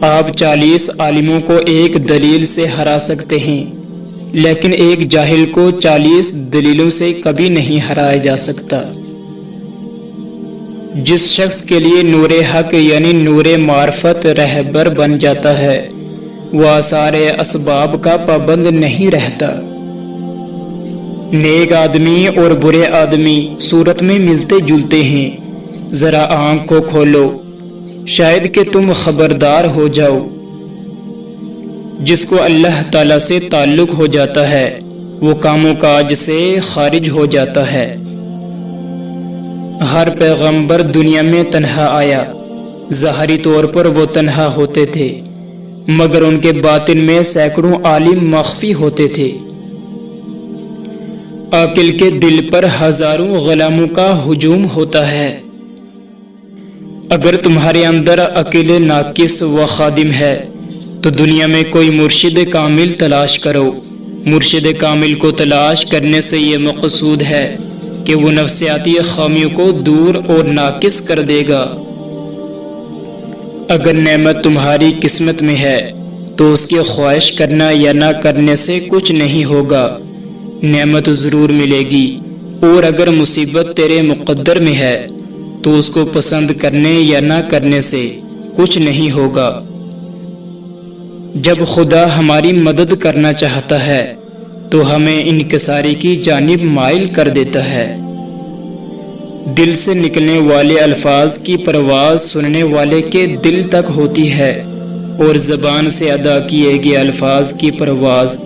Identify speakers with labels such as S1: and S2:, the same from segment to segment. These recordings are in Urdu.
S1: آپ 40 عالموں کو ایک دلیل سے ہرا سکتے ہیں، لیکن ایک جاہل کو 40 دلیلوں سے کبھی نہیں ہرایا جا سکتا۔ جس شخص کے لیے نور حق یعنی نور معرفت رہبر بن جاتا ہے، وہ سارے اسباب کا پابند نہیں رہتا۔ نیک آدمی اور برے آدمی صورت میں ملتے جلتے ہیں، ذرا آنکھ کو کھولو، شاید کہ تم خبردار ہو جاؤ۔ جس کو اللہ تعالیٰ سے تعلق ہو جاتا ہے، وہ کام و کاج سے خارج ہو جاتا ہے۔ ہر پیغمبر دنیا میں تنہا آیا، ظاہری طور پر وہ تنہا ہوتے تھے، مگر ان کے باطن میں سینکڑوں عالم مخفی ہوتے تھے۔ عاقل کے دل پر ہزاروں غلاموں کا ہجوم ہوتا ہے۔ اگر تمہارے اندر عقل ناقص و خادم ہے تو دنیا میں کوئی مرشد کامل تلاش کرو۔ مرشد کامل کو تلاش کرنے سے یہ مقصود ہے کہ وہ نفسیاتی خامیوں کو دور اور ناقص کر دے گا۔ اگر نعمت تمہاری قسمت میں ہے تو اس کی خواہش کرنا یا نہ کرنے سے کچھ نہیں ہوگا، نعمت ضرور ملے گی۔ اور اگر مصیبت تیرے مقدر میں ہے تو اس کو پسند کرنے یا نہ کرنے سے کچھ نہیں ہوگا۔ جب خدا ہماری مدد کرنا چاہتا ہے تو ہمیں انکساری کی جانب مائل کر دیتا ہے۔ دل سے نکلنے والے الفاظ کی پرواز سننے والے کے دل تک ہوتی ہے، اور زبان سے ادا کیے گئے الفاظ کی پرواز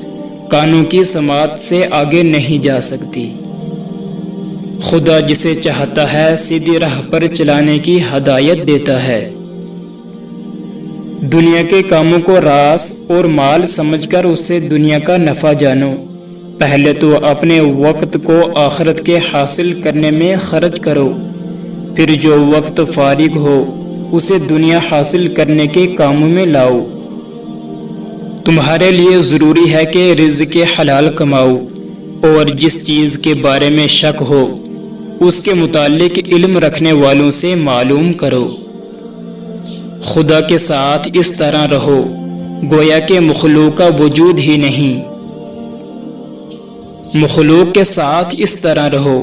S1: کانوں کی سماعت سے آگے نہیں جا سکتی۔ خدا جسے چاہتا ہے سیدھی راہ پر چلانے کی ہدایت دیتا ہے۔ دنیا کے کاموں کو راس اور مال سمجھ کر اس سے دنیا کا نفع جانو۔ پہلے تو اپنے وقت کو آخرت کے حاصل کرنے میں خرچ کرو، پھر جو وقت فارغ ہو اسے دنیا حاصل کرنے کے کاموں میں لاؤ۔ تمہارے لیے ضروری ہے کہ رزق حلال کماؤ، اور جس چیز کے بارے میں شک ہو اس کے متعلق علم رکھنے والوں سے معلوم کرو۔ خدا کے ساتھ اس طرح رہو گویا کہ مخلوق کا وجود ہی نہیں۔ مخلوق کے ساتھ اس طرح رہو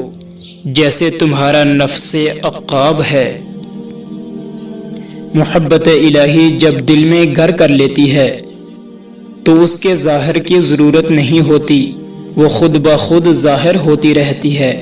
S1: جیسے تمہارا نفس عقاب ہے۔ محبت الہی جب دل میں گھر کر لیتی ہے تو اس کے ظاہر کی ضرورت نہیں ہوتی، وہ خود بخود ظاہر ہوتی رہتی ہے۔